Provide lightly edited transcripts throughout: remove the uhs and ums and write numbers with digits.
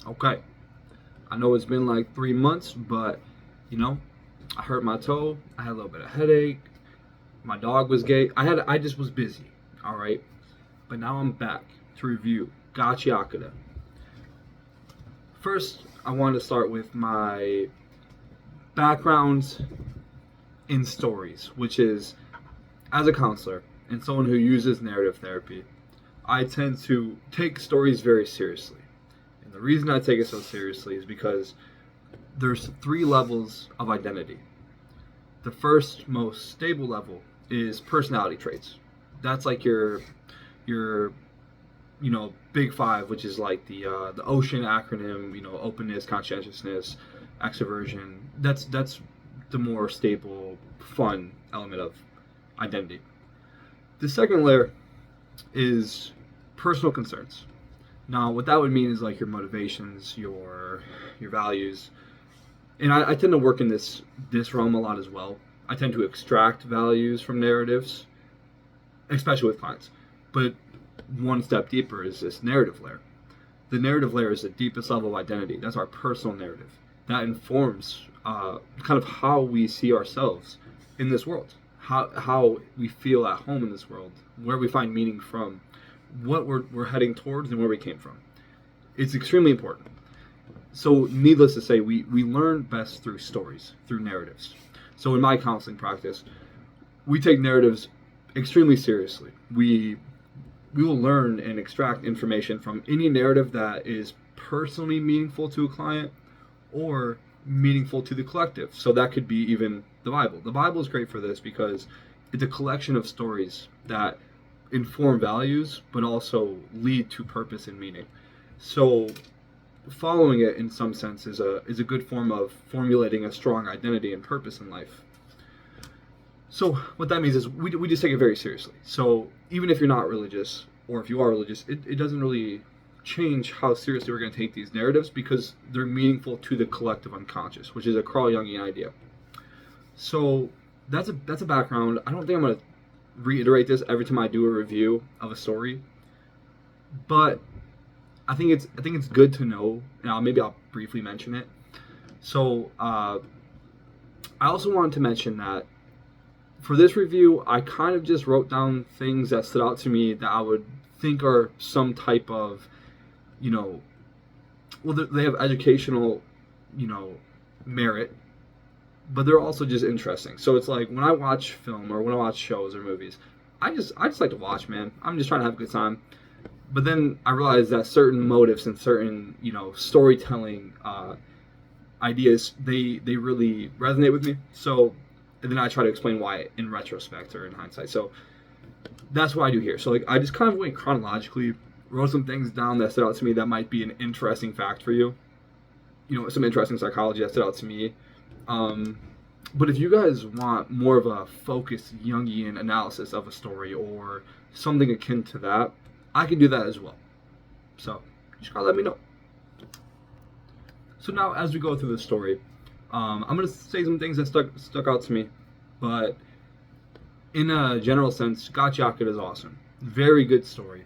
Okay, I know it's been like 3 months, but you know, I hurt my toe. I had a little bit of headache. My dog was gay. I just was busy. All right, but now I'm back to review Gachiakuta. First, I want to start with my background in stories, which is as a counselor and someone who uses narrative therapy, I tend to take stories very seriously. And the reason I take it so seriously is because there's three levels of identity. The first most stable level is personality traits. That's like your big five, which is like the ocean acronym. Openness, conscientiousness, extroversion. That's the more stable, fun element of identity. The second layer is personal concerns. Now, what that would mean is like your motivations, your values, and I tend to work in this realm a lot as well. I tend to extract values from narratives, especially with clients. But one step deeper is this narrative layer. The narrative layer is the deepest level of identity. That's our personal narrative. That informs kind of how we see ourselves in this world, how we feel at home in this world, where we find meaning from, what we're heading towards, and where we came from. It's extremely important. So, needless to say, we learn best through stories, through narratives. So, in my counseling practice, we take narratives extremely seriously. We will learn and extract information from any narrative that is personally meaningful to a client or meaningful to the collective. So that could be even the Bible. The Bible is great for this because it's a collection of stories that inform values but also lead to purpose and meaning. So following it in some sense is a good form of formulating a strong identity and purpose in life. So what that means is we just take it very seriously. So even if you're not religious, or if you are religious, it doesn't really change how seriously we're going to take these narratives because they're meaningful to the collective unconscious, which is a Carl Jungian idea. So that's a background. I don't think I'm going to reiterate this every time I do a review of a story, but I think it's good to know. Now maybe I'll briefly mention it. So I also wanted to mention that for this review, I kind of just wrote down things that stood out to me that I would think are some type of, they have educational, merit, but they're also just interesting. So it's like when I watch film or when I watch shows or movies, I just like to watch, man. I'm just trying to have a good time. But then I realized that certain motives and certain, storytelling ideas, they really resonate with me. So, and then I try to explain why in retrospect or in hindsight. So that's what I do here. So like I just kind of went chronologically, wrote some things down that stood out to me that might be an interesting fact for you. Some interesting psychology that stood out to me. But if you guys want more of a focused Jungian analysis of a story or something akin to that, I can do that as well. So just gotta let me know. So now as we go through the story, I'm going to say some things that stuck out to me, but in a general sense, Gachiakuta is awesome. Very good story.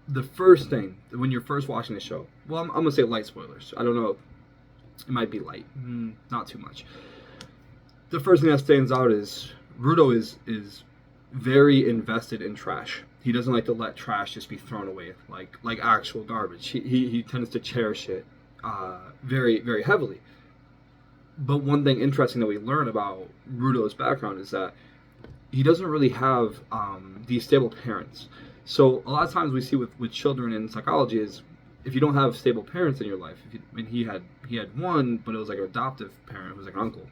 The first thing, when you're first watching the show, well, I'm going to say light spoilers. I don't know. It might be light. Not too much. The first thing that stands out is Rudo is very invested in trash. He doesn't like to let trash just be thrown away like actual garbage. He tends to cherish it very, very heavily. But one thing interesting that we learn about Rudo's background is that he doesn't really have these stable parents. So a lot of times we see with children in psychology is if you don't have stable parents in your life, and he had one, but it was like an adoptive parent who was like an uncle,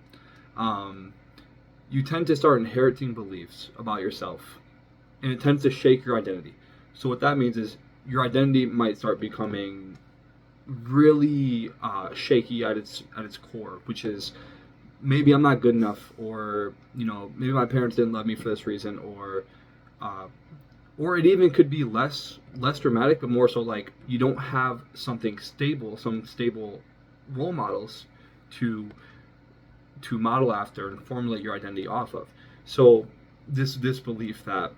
you tend to start inheriting beliefs about yourself, and it tends to shake your identity. So what that means is your identity might start becoming really shaky at its core, which is maybe I'm not good enough, or maybe my parents didn't love me for this reason, or it even could be less dramatic, but more so like you don't have some stable role models to model after and formulate your identity off of. So this belief that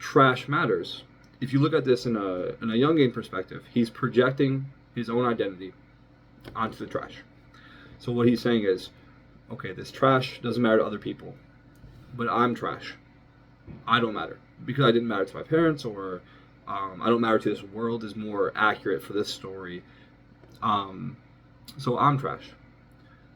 trash matters. If you look at this in a Jungian perspective, he's projecting his own identity onto the trash. So what he's saying is, okay, this trash doesn't matter to other people, but I'm trash. I don't matter because I didn't matter to my parents, or I don't matter to this world is more accurate for this story. So I'm trash.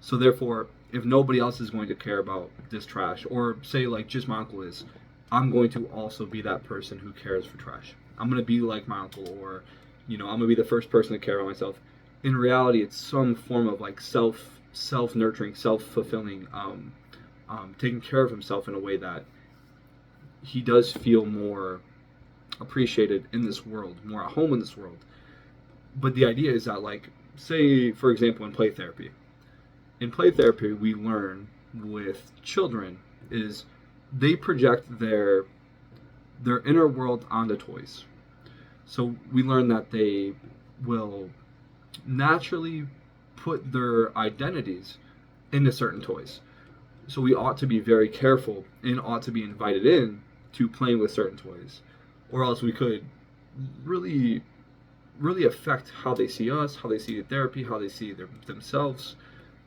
So therefore, if nobody else is going to care about this trash, or say like just my uncle is, I'm going to also be that person who cares for trash. I'm going to be like my uncle, or I'm going to be the first person to care about myself. In reality, it's some form of like self-nurturing, self-fulfilling, taking care of himself in a way that he does feel more appreciated in this world, more at home in this world. But the idea is that, like, say, for example, in play therapy, we learn with children is they project their inner world onto toys. So we learn that they will naturally put their identities into certain toys. So we ought to be very careful and ought to be invited in to playing with certain toys, or else we could really affect how they see us, how they see the therapy, how they see themselves.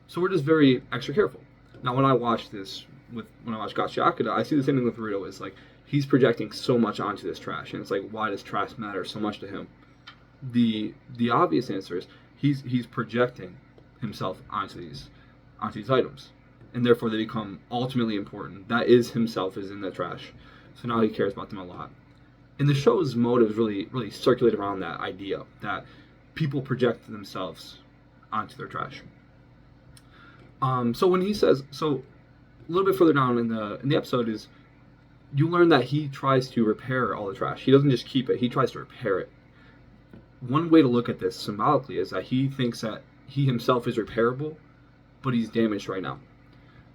So we're just very extra careful. Now, when I watch Gachiakuta, I see the same thing with Rudo. Is like he's projecting so much onto this trash, and it's like, why does trash matter so much to him? The obvious answer is he's projecting himself onto these items, and therefore they become ultimately important. That is himself is in the trash, so now he cares about them a lot. And the show's motives really circulate around that idea that people project themselves onto their trash. So when he says, so a little bit further down in the episode is, you learn that he tries to repair all the trash. He doesn't just keep it; he tries to repair it. One way to look at this symbolically is that he thinks that he himself is repairable, but he's damaged right now.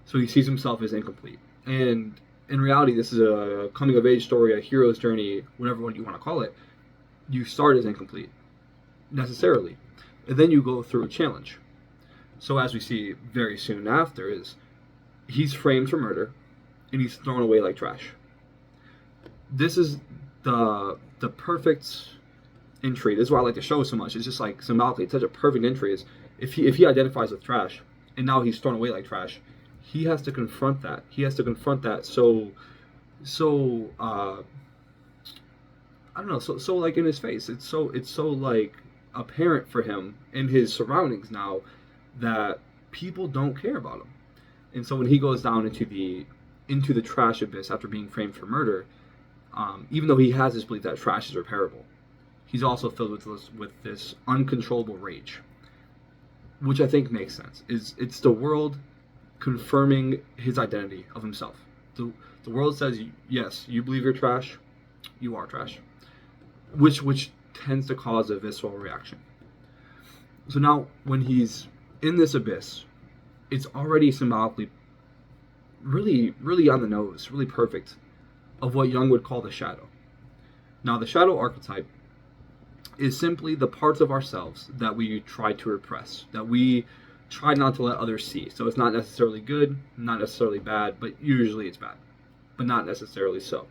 So he sees himself as incomplete. And in reality, this is a coming-of-age story, a hero's journey, whatever one you want to call it. You start as incomplete, necessarily. And then you go through a challenge. So as we see very soon after is, he's framed for murder, and he's thrown away like trash. This is the perfect entry. This is why I like the show so much. It's just like symbolically, it's such a perfect entry. Is if he identifies with trash, and now he's thrown away like trash, he has to confront that. So I don't know. So like in his face, it's so like apparent for him in his surroundings now that people don't care about him. And so when he goes down into the trash abyss after being framed for murder, even though he has this belief that trash is repairable, he's also filled with this uncontrollable rage, which I think makes sense. It's the world confirming his identity of himself. The world says, yes, you believe you're trash, you are trash, which tends to cause a visceral reaction. So now when he's in this abyss, it's already symbolically really on the nose, really perfect of what Jung would call the shadow. Now the shadow archetype is simply the parts of ourselves that we try to repress, that we try not to let others see. So it's not necessarily good, not necessarily bad, but usually it's bad, but not necessarily so.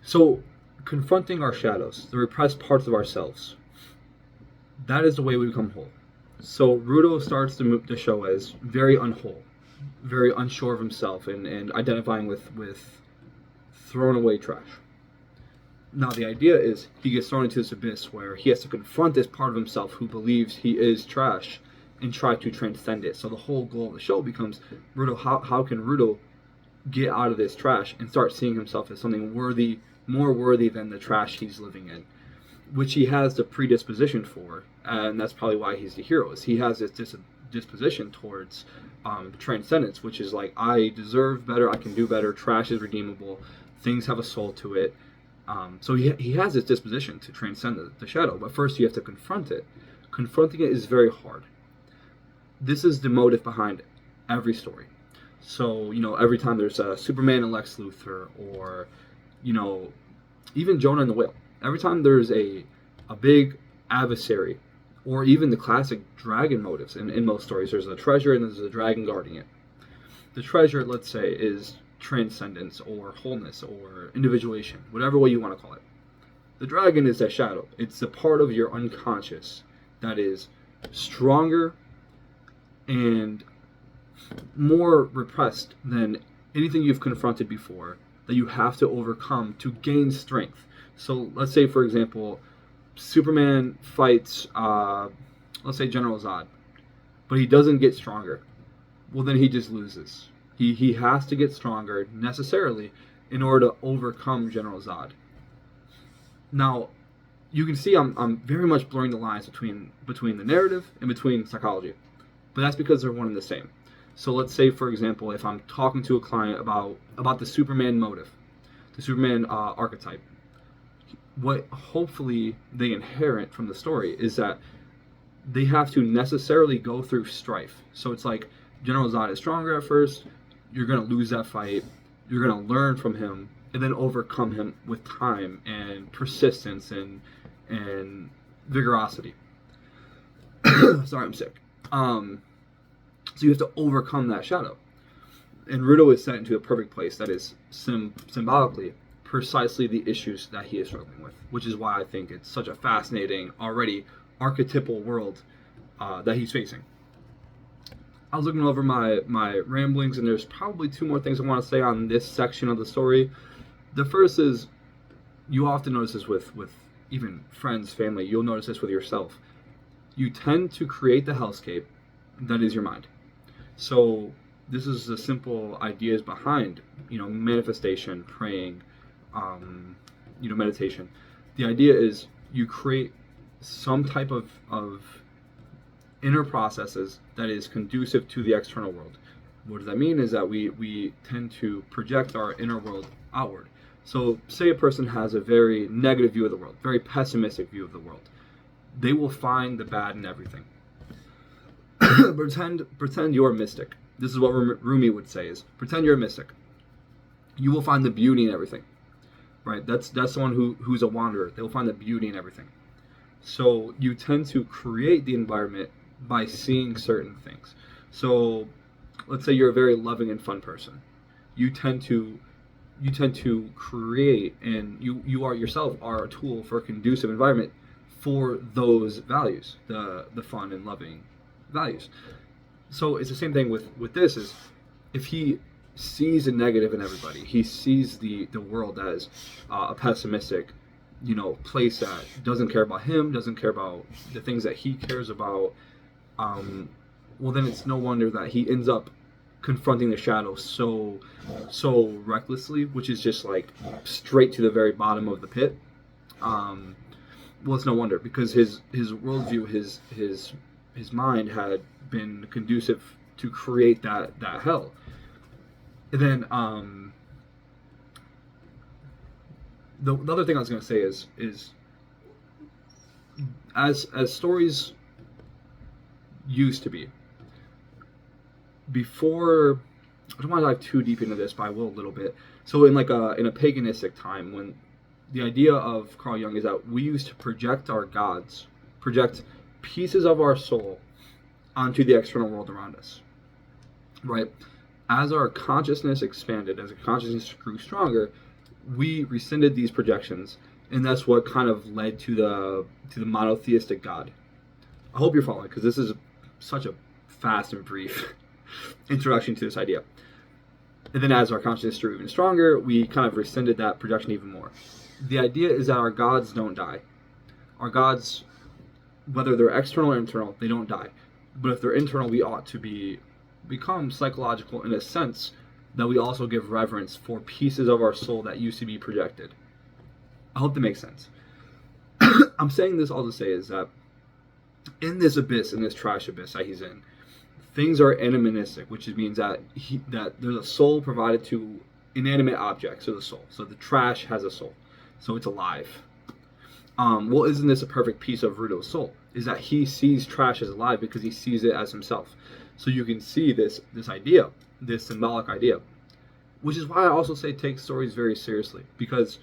So confronting our shadows, the repressed parts of ourselves, that is the way we become whole. So Rudo starts the show as very unwhole, very unsure of himself, and identifying with thrown away trash. Now the idea is he gets thrown into this abyss where he has to confront this part of himself who believes he is trash and try to transcend it. So the whole goal of the show becomes, Rudo, how can Rudo get out of this trash and start seeing himself as something worthy, more worthy than the trash he's living in, which he has the predisposition for, and that's probably why he's the hero. Is he has this disposition towards transcendence, which is like, I deserve better, I can do better, trash is redeemable, things have a soul to it. So he has this disposition to transcend the shadow, but first you have to confront it. Confronting it is very hard. This is the motive behind every story. So, every time there's a Superman and Lex Luthor, or, even Jonah and the Whale, every time there's a big adversary, or even the classic dragon motives in most stories, there's a treasure and there's a dragon guarding it. The treasure, let's say, is transcendence or wholeness or individuation, whatever way you want to call it. The dragon is that shadow. It's the part of your unconscious that is stronger and more repressed than anything you've confronted before, that you have to overcome to gain strength. So let's say, for example, Superman fights, let's say, General Zod, but he doesn't get stronger. Well, then he just loses. He has to get stronger necessarily in order to overcome General Zod. Now, you can see I'm very much blurring the lines between the narrative and between psychology, but that's because they're one and the same. So let's say, for example, if I'm talking to a client about the Superman motive, the Superman archetype, what hopefully they inherit from the story is that they have to necessarily go through strife. So it's like General Zod is stronger at first, you're going to lose that fight, you're going to learn from him, and then overcome him with time and persistence and vigorosity. Sorry, I'm sick. So you have to overcome that shadow. And Rudo is set into a perfect place that is symbolically precisely the issues that he is struggling with, which is why I think it's such a fascinating, already archetypal world that he's facing. I was looking over my ramblings, and there's probably two more things I want to say on this section of the story. The first is, you often notice this with even friends, family, you'll notice this with yourself. You tend to create the hellscape that is your mind. So this is the simple ideas behind, manifestation, praying, meditation. The idea is you create some type of inner processes that is conducive to the external world. What does that mean? Is that we tend to project our inner world outward. So say a person has a very negative view of the world, very pessimistic view of the world. They will find the bad in everything. Pretend you're a mystic. This is what Rumi would say is, pretend you're a mystic. You will find the beauty in everything. Right? That's someone who's a wanderer. They will find the beauty in everything. So you tend to create the environment by seeing certain things. So let's say you're a very loving and fun person. You tend to create, and you are yourself are a tool for a conducive environment for those values, the fun and loving values. So it's the same thing with this, is if he sees a negative in everybody, he sees the world as a pessimistic, place that doesn't care about him, doesn't care about the things that he cares about, well, then it's no wonder that he ends up confronting the shadow so recklessly, which is just like straight to the very bottom of the pit. Well, it's no wonder, because his worldview, his mind had been conducive to create that hell. And then the other thing I was going to say is as stories used to be, before, I don't want to dive too deep into this, but I will a little bit. So in a paganistic time, when the idea of Carl Jung is that we used to project our gods, project pieces of our soul onto the external world around us, right? As our consciousness expanded, as our consciousness grew stronger, we rescinded these projections, and that's what kind of led to the monotheistic God. I hope you're following, because this is such a fast and brief introduction to this idea. And then as our consciousness grew even stronger, we kind of rescinded that projection even more. The idea is that our gods don't die. Our gods, whether they're external or internal, they don't die. But if they're internal, we ought to become psychological in a sense that we also give reverence for pieces of our soul that used to be projected. I hope that makes sense. I'm saying this all to say is that in this abyss, in this trash abyss that he's in, things are animistic, which means that there's a soul provided to inanimate objects, or the soul. So the trash has a soul, so it's alive. Well, isn't this a perfect piece of Rudo's soul? Is that he sees trash as alive because he sees it as himself. So you can see this idea, this symbolic idea, which is why I also say take stories very seriously, because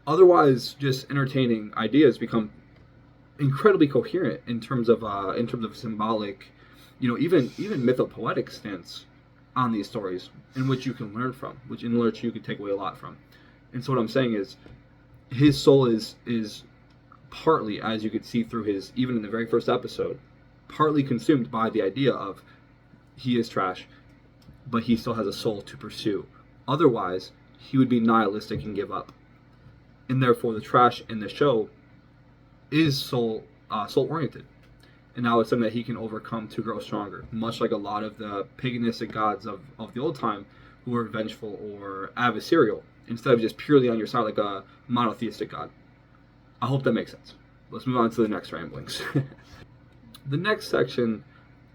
otherwise just entertaining ideas become incredibly coherent in terms of symbolic, even mythopoetic stance on these stories, in which you can learn from, which you can take away a lot from. And so what I'm saying is, his soul is partly, as you could see through his, even in the very first episode, partly consumed by the idea of he is trash, but he still has a soul to pursue. Otherwise, he would be nihilistic and give up. And therefore, the trash in the show is soul oriented, and now it's something that he can overcome to grow stronger. Much like a lot of the paganistic gods of the old time, who were vengeful or adversarial, instead of just purely on your side like a monotheistic god. I hope that makes sense. Let's move on to the next ramblings. The next section,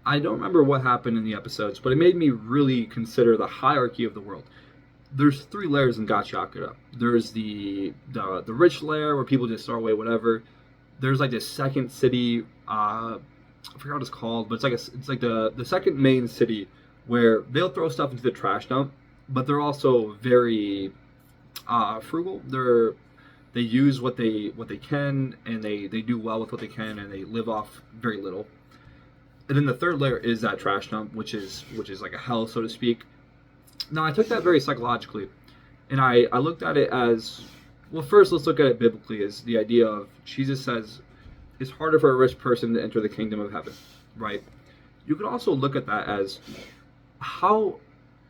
I don't remember what happened in the episodes, but it made me really consider the hierarchy of the world. There's 3 layers in Gachiakuta. There's the rich layer where people just throw away whatever. There's like this second city, I forgot what it's called, but it's like the second main city where they'll throw stuff into the trash dump, but they're also very frugal. They use what they can, and they do well with what they can, and they live off very little. And then the third layer is that trash dump, which is like a hell, so to speak. Now, I took that very psychologically, and I looked at it as, well, first let's look at it biblically, as the idea of Jesus says it's harder for a rich person to enter the kingdom of heaven, right? You could also look at that as, how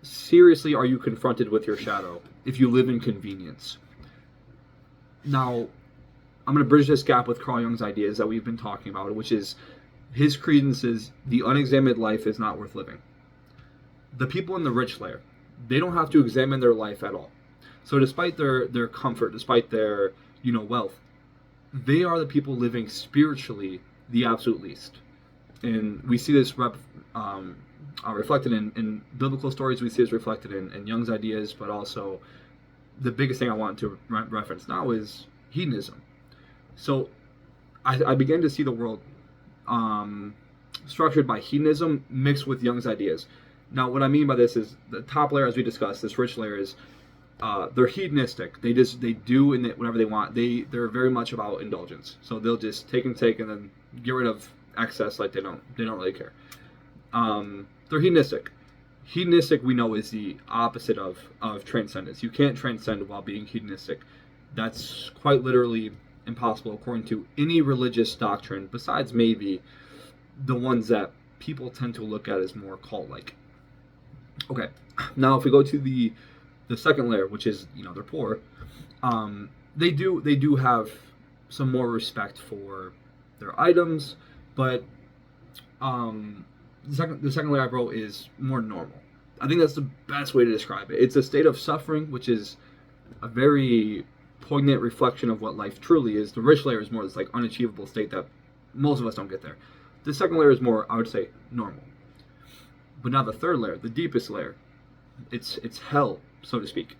seriously are you confronted with your shadow if you live in convenience? Now, I'm going to bridge this gap with Carl Jung's ideas that we've been talking about, which is his credence is the unexamined life is not worth living. The people in the rich layer, they don't have to examine their life at all. So despite their comfort, despite their wealth, they are the people living spiritually the absolute least. And we see this reflected in biblical stories. We see this reflected in Jung's ideas, but also the biggest thing I want to reference now is hedonism. So I began to see the world structured by hedonism mixed with Jung's ideas. Now, what I mean by this is the top layer, as we discussed, this rich layer is they're hedonistic. They do in whatever they want. They're very much about indulgence. So they'll just take and then get rid of excess. Like they don't really care. They're hedonistic. Hedonistic, we know, is the opposite of transcendence. You can't transcend while being hedonistic. That's quite literally impossible according to any religious doctrine, besides maybe the ones that people tend to look at as more cult-like. Okay, now if we go to the second layer, which is they're poor, they do have some more respect for their items, but the second layer I wrote is more normal. I think that's the best way to describe it. It's a state of suffering, which is a very poignant reflection of what life truly is. The rich layer is more this like unachievable state that most of us don't get there. The second layer is more, I would say, normal. But now the third layer, the deepest layer, it's hell, so to speak.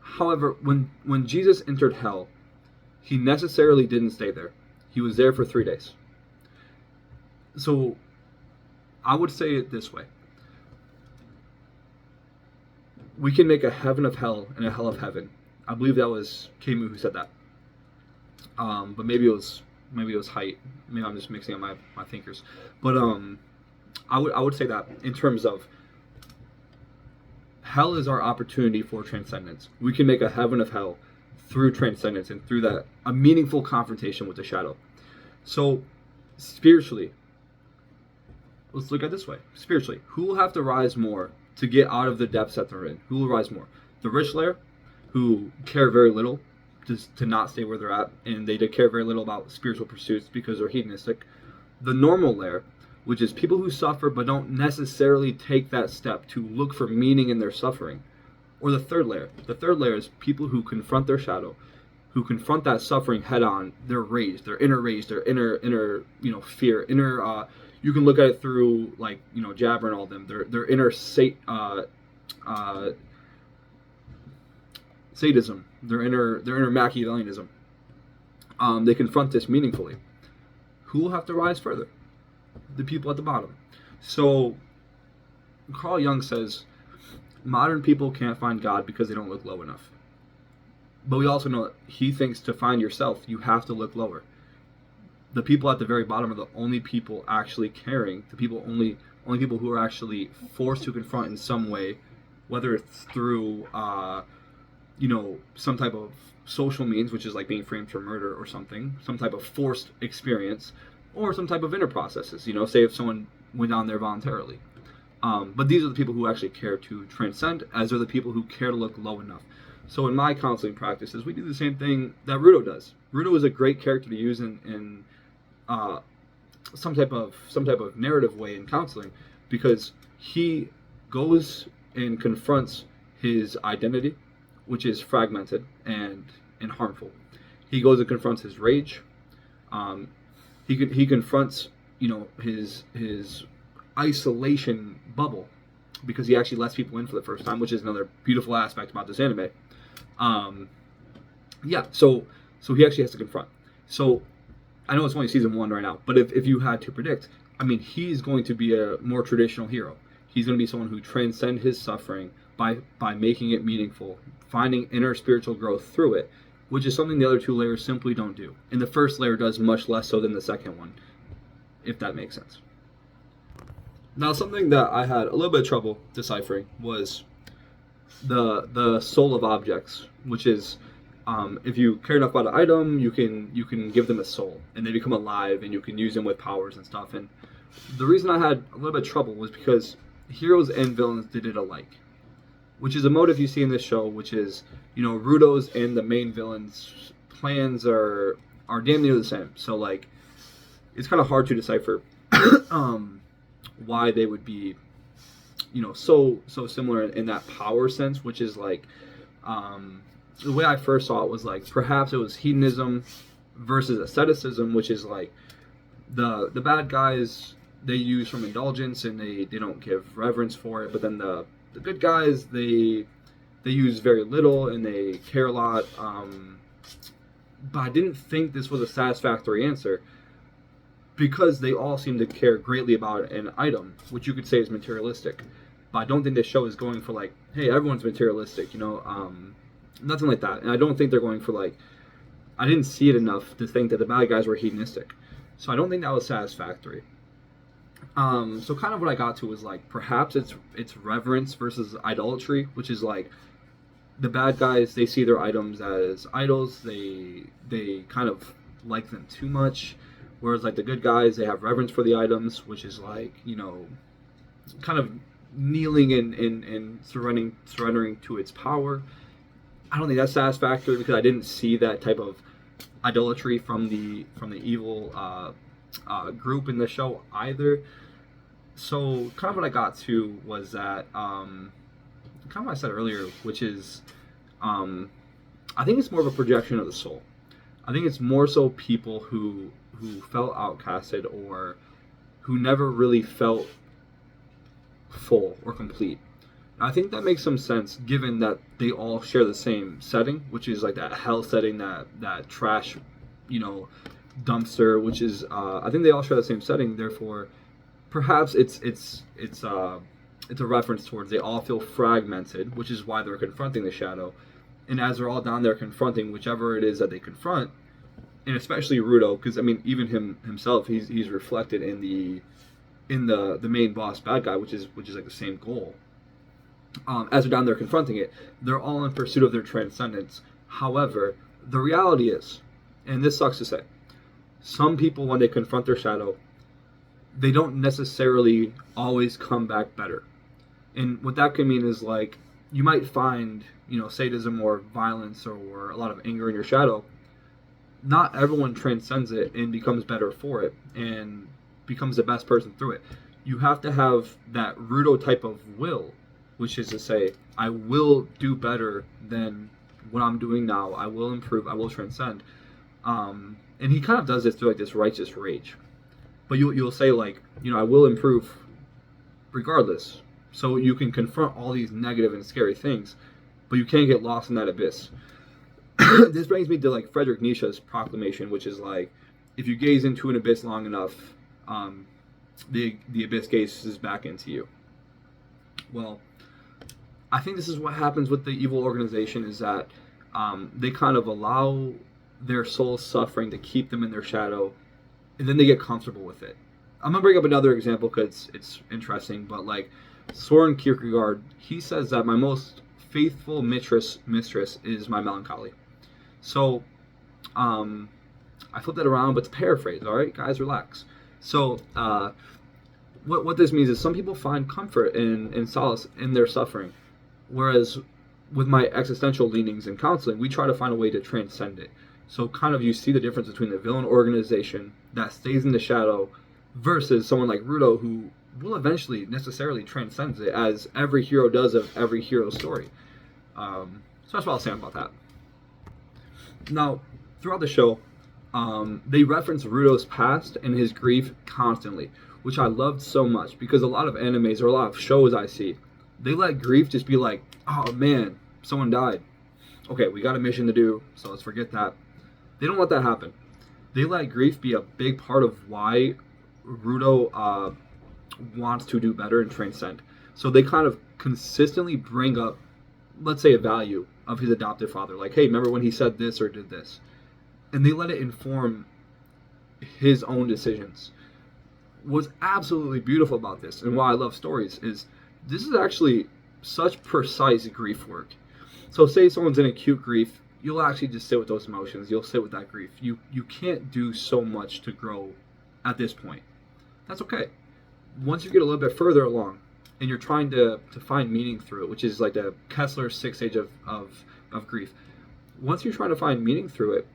However, when Jesus entered hell, he necessarily didn't stay there. He was there for 3 days. So I would say it this way. We can make a heaven of hell and a hell of heaven. I believe that was Camus who said that. But maybe it was Haidt. Maybe I'm just mixing up my thinkers. But I would say that in terms of hell is our opportunity for transcendence. We can make a heaven of hell through transcendence and through that a meaningful confrontation with the shadow. So spiritually, let's look at it this way. Spiritually, who will have to rise more to get out of the depths that they're in? Who will rise more? The rich layer, who care very little just to not stay where they're at, and they care very little about spiritual pursuits because they're hedonistic. The normal layer, which is people who suffer but don't necessarily take that step to look for meaning in their suffering. Or the third layer. The third layer is people who confront their shadow, who confront that suffering head on, their rage, their inner fear, you can look at it through Jabber and all of them, their inner sadism, their inner Machiavellianism. They confront this meaningfully. Who will have to rise further? The people at the bottom. So Carl Jung says modern people can't find God because they don't look low enough. But we also know that he thinks to find yourself, you have to look lower. The people at the very bottom are the only people actually caring. The people only people who are actually forced to confront in some way, whether it's through some type of social means, which is like being framed for murder or something, some type of forced experience, or some type of inner processes. Say if someone went down there voluntarily. But these are the people who actually care to transcend, as are the people who care to look low enough. So in my counseling practices, we do the same thing that Rudo does. Rudo is a great character to use in some type of narrative way in counseling, because he goes and confronts his identity, which is fragmented and harmful. He goes and confronts his rage. He confronts his isolation bubble, because he actually lets people in for the first time, which is another beautiful aspect about this anime. So he actually has to confront. So I know it's only season 1 right now, but if you had to predict, I mean, he's going to be a more traditional hero. He's going to be someone who transcends his suffering by making it meaningful, finding inner spiritual growth through it, which is something the other 2 layers simply don't do. And the first layer does much less so than the second one, if that makes sense. Now, something that I had a little bit of trouble deciphering was the soul of objects, which is if you care enough about an item, you can give them a soul, and they become alive, and you can use them with powers and stuff. And the reason I had a little bit of trouble was because heroes and villains did it alike, which is a motive you see in this show, which is, Rudo's and the main villain's plans are damn near the same. So, like, it's kind of hard to decipher why they would be, so similar in that power sense, which is like, the way I first saw it was like, perhaps it was hedonism versus asceticism, which is like the bad guys, they use from indulgence and they don't give reverence for it, but then the good guys, they use very little and they care a lot. But I didn't think this was a satisfactory answer, because they all seem to care greatly about an item, which you could say is materialistic. But I don't think this show is going for like, hey, everyone's materialistic, nothing like that. And I don't think they're going for like, I didn't see it enough to think that the bad guys were hedonistic. So I don't think that was satisfactory. So kind of what I got to was like, perhaps it's reverence versus idolatry, which is like, the bad guys, they see their items as idols. They kind of like them too much. Whereas like the good guys, they have reverence for the items, which is like, kind of kneeling and surrendering to its power. I don't think that's satisfactory, because I didn't see that type of idolatry from the evil group in the show either. So kind of what I got to was that kind of what I said earlier, which is I think it's more of a projection of the soul. I think it's more so people who felt outcasted, or who never really felt full or complete. I think that makes some sense, given that they all share the same setting, which is like that hell setting, that trash, dumpster, which is I think they all share the same setting. Therefore, perhaps it's a reference towards they all feel fragmented, which is why they're confronting the shadow. And as they're all down there confronting whichever it is that they confront, and especially Rudo, because I mean, even himself, he's reflected in the main boss bad guy, which is like the same goal. As they're down there confronting it, they're all in pursuit of their transcendence. However, the reality is, and this sucks to say, some people, when they confront their shadow, they don't necessarily always come back better. And what that can mean is, like, you might find, sadism or violence or a lot of anger in your shadow. Not everyone transcends it and becomes better for it and becomes the best person through it. You have to have that Rudo type of will, which is to say, I will do better than what I'm doing now. I will improve. I will transcend. And he kind of does this through like this righteous rage. But you'll say like, I will improve regardless. So you can confront all these negative and scary things, but you can't get lost in that abyss. This brings me to like Friedrich Nietzsche's proclamation, which is like, if you gaze into an abyss long enough, the abyss gazes back into you. Well, I think this is what happens with the evil organization, is that they kind of allow their soul's suffering to keep them in their shadow, and then they get comfortable with it. I'm going to bring up another example because it's interesting, but like Soren Kierkegaard, he says that my most faithful mistress is my melancholy. So I flipped that around, but to paraphrase, all right, guys, relax. So what this means is some people find comfort in solace in their suffering, whereas with my existential leanings in counseling, we try to find a way to transcend it. So kind of you see the difference between the villain organization that stays in the shadow versus someone like Rudo who will eventually necessarily transcends it, as every hero does of every hero story. So that's what I'll say about that. Now, throughout the show, they reference Rudo's past and his grief constantly, which I loved so much because a lot of animes or a lot of shows I see, they let grief just be like, oh man, someone died. Okay, we got a mission to do, so let's forget that. They don't let that happen. They let grief be a big part of why Rudo wants to do better and transcend. So they kind of consistently bring up, let's say, a value of his adoptive father. Like, hey, remember when he said this or did this? And they let it inform his own decisions. What's absolutely beautiful about this, and why I love stories, is this is actually such precise grief work. So say someone's in acute grief, you'll actually just sit with those emotions. You'll sit with that grief. You can't do so much to grow at this point. That's okay. Once you get a little bit further along, and you're trying to find meaning through it, which is like the Kessler 6 stage of grief. Once you're trying to find meaning through it,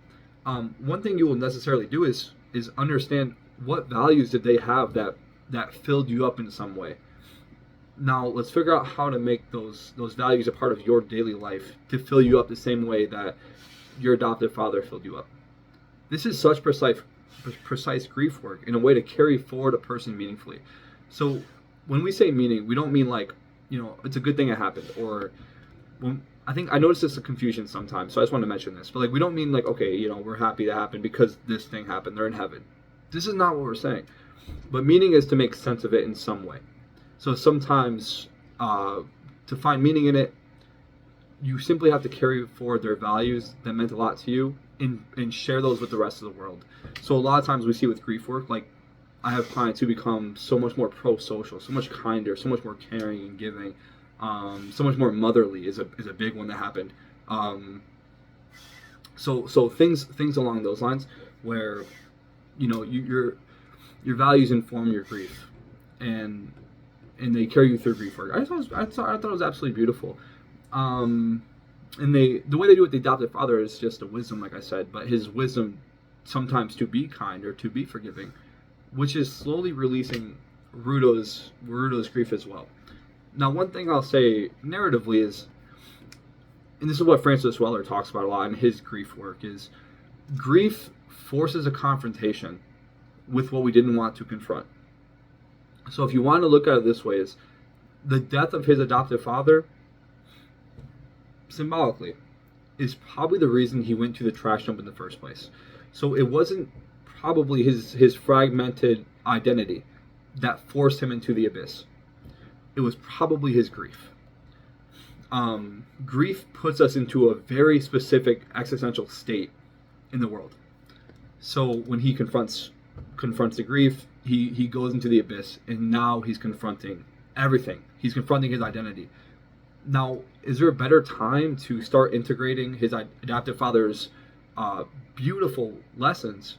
one thing you will necessarily do is understand what values did they have that filled you up in some way. Now let's figure out how to make those values a part of your daily life to fill you up the same way that your adoptive father filled you up. This is such precise grief work in a way to carry forward a person meaningfully. So when we say meaning, we don't mean like, it's a good thing it happened, or when I notice this is a confusion sometimes, so I just want to mention this. But like, we don't mean like, okay, we're happy that happened because this thing happened, they're in heaven. This is not what we're saying. But meaning is to make sense of it in some way. So sometimes to find meaning in it, you simply have to carry forward their values that meant a lot to you and share those with the rest of the world. So a lot of times we see with grief work, like I have clients who become so much more pro-social, so much kinder, so much more caring and giving, so much more motherly is a big one that happened. So things along those lines where your values inform your grief, and they carry you through grief work. I thought it was absolutely beautiful. And the way they do it with the adoptive father is just a wisdom, like I said, but his wisdom sometimes to be kind or to be forgiving, which is slowly releasing Rudo's grief as well. Now, one thing I'll say narratively is, and this is what Francis Weller talks about a lot in his grief work, is grief forces a confrontation with what we didn't want to confront. So if you want to look at it this way, is the death of his adoptive father, symbolically, is probably the reason he went to the trash dump in the first place. So it wasn't probably his fragmented identity that forced him into the abyss. It was probably his grief. Grief puts us into a very specific existential state in the world. So when he confronts the grief, he goes into the abyss, and now he's confronting everything. He's confronting his identity. Now, is there a better time to start integrating his adoptive father's beautiful lessons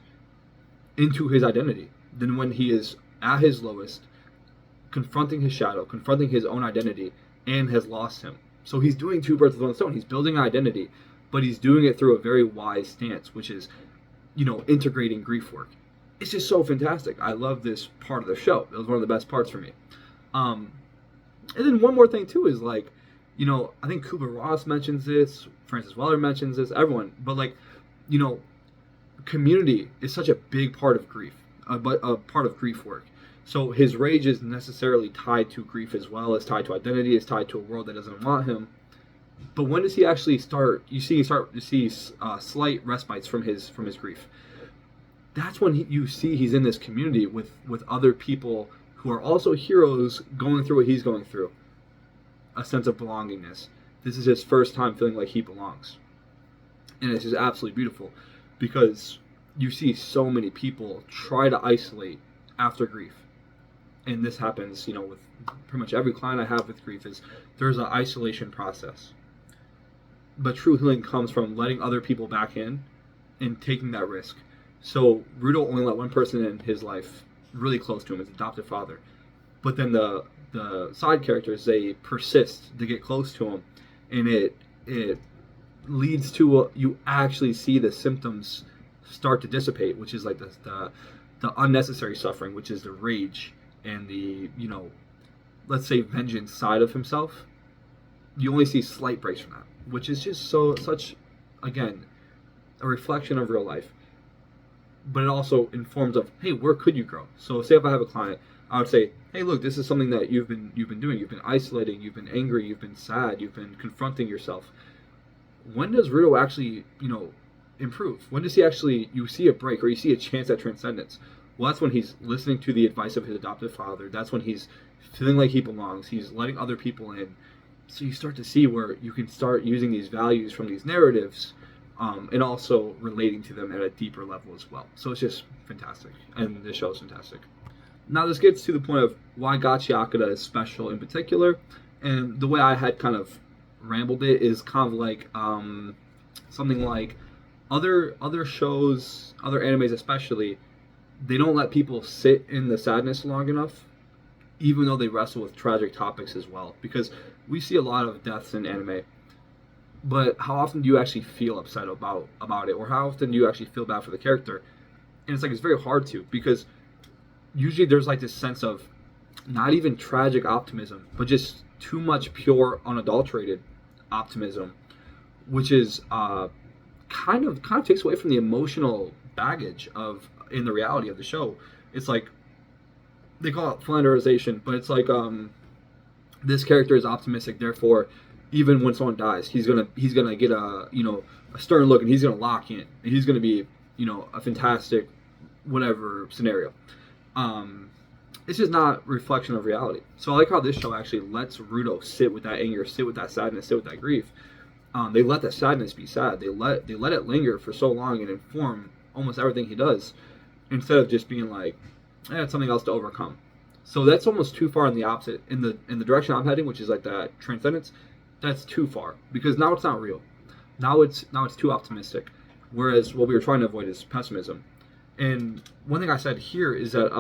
into his identity than when he is at his lowest, confronting his shadow, confronting his own identity, and has lost him? So he's doing two birds with one stone. He's building an identity, but he's doing it through a very wise stance, which is, integrating grief work. It's just so fantastic. I love this part of the show. It was one of the best parts for me. And then one more thing too is like, I think Kubler-Ross mentions this, Francis Weller mentions this, everyone, but like, community is such a big part of grief, a part of grief work. So his rage is necessarily tied to grief as well, as tied to identity, is tied to a world that doesn't want him. But when does he actually start? You start to see slight respites from his grief. That's when you see he's in this community with other people who are also heroes going through what he's going through. A sense of belongingness. This is his first time feeling like he belongs. And it's just absolutely beautiful because you see so many people try to isolate after grief. And this happens, with pretty much every client I have with grief, is there's an isolation process. but true healing comes from letting other people back in and taking that risk. So Rudo only let one person in his life, really close to him, his adoptive father. But then the side characters, they persist to get close to him, and it leads to you actually see the symptoms start to dissipate, which is like the unnecessary suffering, which is the rage and the, let's say, vengeance side of himself. You only see slight breaks from that, which is just such, again, a reflection of real life. But it also informs of, hey, where could you grow? So say if I have a client, I would say, hey, look, this is something that you've been doing. You've been isolating, you've been angry, you've been sad, you've been confronting yourself. When does Rudo actually, improve? When does he actually, you see a break or you see a chance at transcendence? Well, that's when he's listening to the advice of his adoptive father. That's when he's feeling like he belongs. He's letting other people in. So you start to see where you can start using these values from these narratives, and also relating to them at a deeper level as well. So it's just fantastic, and this show is fantastic. Now this gets to the point of why Gachiakuta is special in particular, and the way I had kind of rambled it is kind of like something like other shows, other animes especially, they don't let people sit in the sadness long enough, even though they wrestle with tragic topics as well. Because we see a lot of deaths in anime, but how often do you actually feel upset about it, or how often do you actually feel bad for the character? And it's very hard to, because usually there's like this sense of not even tragic optimism, but just too much pure, unadulterated optimism, which is kind of takes away from the emotional baggage of in the reality of the show. It's like they call it flanderization, but it's like this character is optimistic, therefore even when someone dies, he's gonna get a stern look, and he's gonna lock in, and he's gonna be a fantastic whatever scenario. It's just not reflection of reality. So I like how this show actually lets Rudo sit with that anger, sit with that sadness, sit with that grief. They let that sadness be sad. They let it linger for so long and inform almost everything he does, instead of just being like, it's something else to overcome. So that's almost too far in the opposite, in the direction I'm heading, which is like that transcendence. That's too far, because now it's not real. Now it's too optimistic. Whereas what we were trying to avoid is pessimism. And one thing I said here is that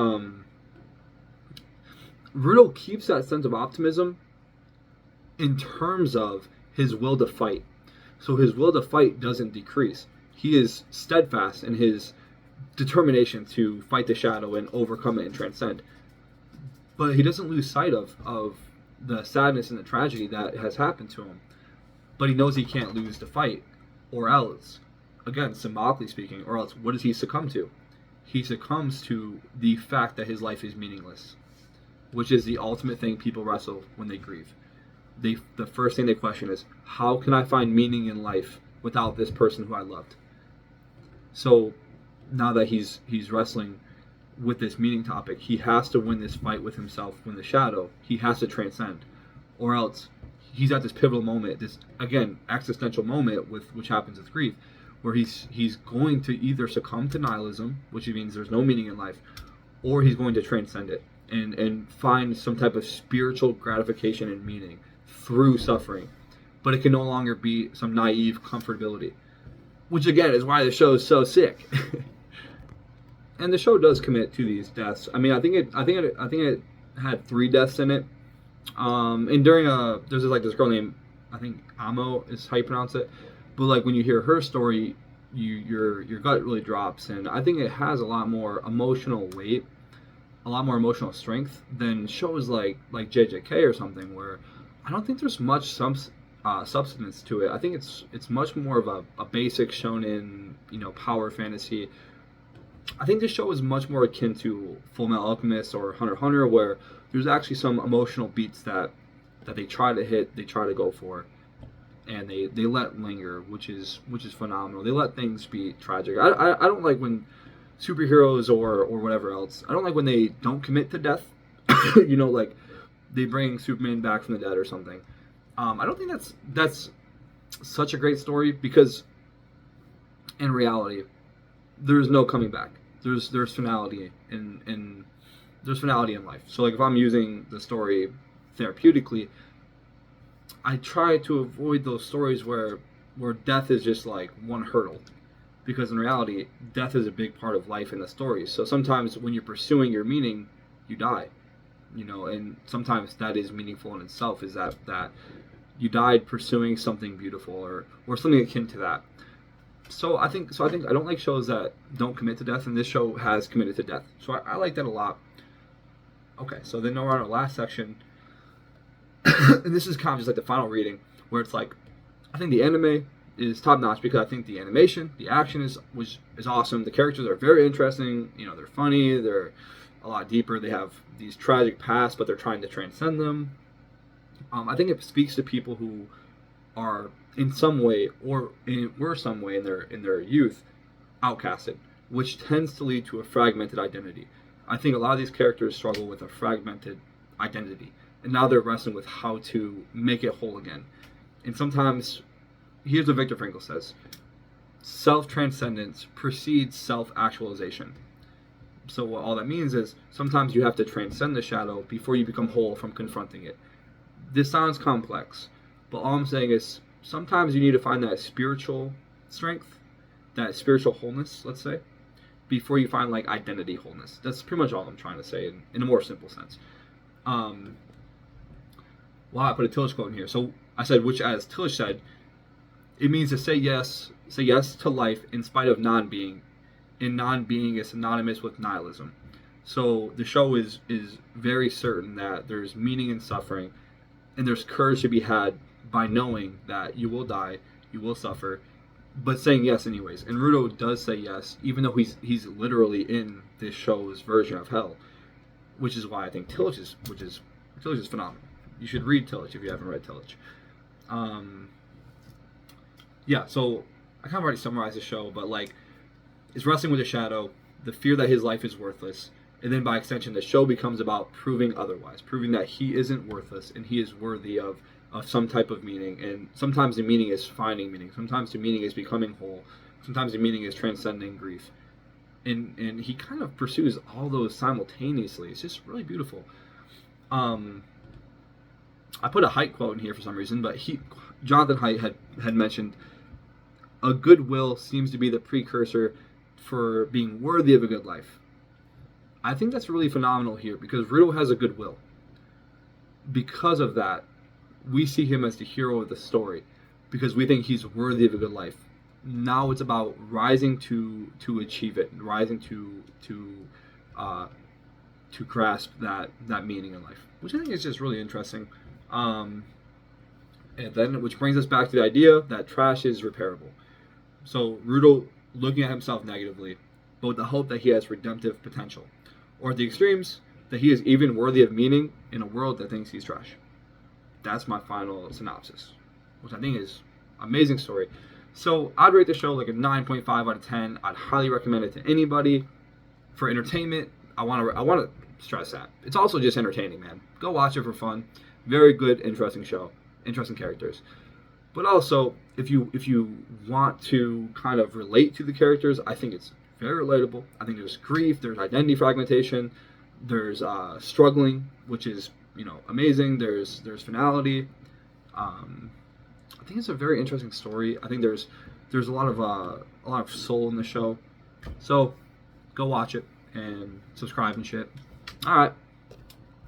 Rudo keeps that sense of optimism in terms of his will to fight. So his will to fight doesn't decrease. He is steadfast in his determination to fight the shadow and overcome it and transcend. But he doesn't lose sight of the sadness and the tragedy that has happened to him. But he knows he can't lose the fight, or else, again, symbolically speaking, or else what does he succumb to? He succumbs to the fact that his life is meaningless, which is the ultimate thing people wrestle when they grieve. The first thing they question is, how can I find meaning in life without this person who I loved? So now that he's wrestling with this meaning topic, he has to win this fight with himself, win the shadow. He has to transcend, or else he's at this pivotal moment, this, again, existential moment which happens with grief, where he's going to either succumb to nihilism, which means there's no meaning in life, or he's going to transcend it and find some type of spiritual gratification and meaning through suffering. But it can no longer be some naive comfortability, which again is why the show is so sick. And the show does commit to these deaths. I mean, I think it had 3 deaths in it. And during there's this girl named, I think Amo is how you pronounce it. But like when you hear her story, your gut really drops, and I think it has a lot more emotional weight, a lot more emotional strength than shows like JJK or something, where I don't think there's much substance to it. I think it's much more of a basic shonen, power fantasy. I think this show is much more akin to Fullmetal Alchemist or Hunter x Hunter, where there's actually some emotional beats that they try to hit, they try to go for, and they let linger, which is phenomenal. They let things be tragic. I don't like when superheroes or whatever else, I don't like when they don't commit to death. Like they bring Superman back from the dead or something. I don't think that's such a great story, because in reality, there's no coming back. There's finality in there's finality in life. So like if I'm using the story therapeutically, I try to avoid those stories where where death is just like one hurdle, because in reality, death is a big part of life in the stories. So sometimes when you're pursuing your meaning, you die, and sometimes that is meaningful in itself. Is that you died pursuing something beautiful or something akin to that. So I think I don't like shows that don't commit to death, and this show has committed to death. So I like that a lot. Okay, so then we're on our last section, and this is kind of just like the final reading, where it's like, I think the anime is top notch because I think the animation, the action is awesome. The characters are very interesting. They're funny. They're a lot deeper. They have these tragic pasts, but they're trying to transcend them. I think it speaks to people who are in some way were some way in their youth outcasted, which tends to lead to a fragmented identity. I think a lot of these characters struggle with a fragmented identity, and now they're wrestling with how to make it whole again. And sometimes, here's what Viktor Frankl says: self-transcendence precedes self-actualization. So what all that means is sometimes you have to transcend the shadow before you become whole from confronting it. This sounds complex, but all I'm saying is sometimes you need to find that spiritual strength, that spiritual wholeness, let's say, before you find like identity wholeness. That's pretty much all I'm trying to say in a more simple sense. Wow, I put a Tillich quote in here. So I said, which as Tillich said, it means to say yes to life in spite of non-being, and non-being is synonymous with nihilism. So the show is very certain that there's meaning in suffering, and there's courage to be had by knowing that you will die, you will suffer, but saying yes anyways. And Rudo does say yes, even though he's literally in this show's version of hell, which is why I think Tillich is phenomenal. You should read Tillich if you haven't read Tillich. Yeah, so I kind of already summarized the show, but like, it's wrestling with the shadow, the fear that his life is worthless, and then by extension, the show becomes about proving otherwise, proving that he isn't worthless and he is worthy of some type of meaning. And sometimes the meaning is finding meaning. Sometimes the meaning is becoming whole. Sometimes the meaning is transcending grief. And he kind of pursues all those simultaneously. It's just really beautiful. I put a Haidt quote in here for some reason, but Jonathan Haidt had mentioned, a good will seems to be the precursor for being worthy of a good life. I think that's really phenomenal here because Rudo has a good will. Because of that, we see him as the hero of the story because we think he's worthy of a good life. Now it's about rising to achieve it, rising to grasp that meaning in life, which I think is just really interesting. And then, which brings us back to the idea that trash is repairable. So Rudo looking at himself negatively, but with the hope that he has redemptive potential. Or at the extremes, that he is even worthy of meaning in a world that thinks he's trash. That's my final synopsis, which I think is an amazing story. So I'd rate the show like a 9.5 out of 10. I'd highly recommend it to anybody. For entertainment, I want to stress that. It's also just entertaining, man. Go watch it for fun. Very good, interesting show. Interesting characters. But also, if you want to kind of relate to the characters, I think it's very relatable. I think there's grief, there's identity fragmentation, there's struggling, which is amazing. There's finality. I think it's a very interesting story. I think there's a lot of soul in the show. So go watch it and subscribe and shit. All right.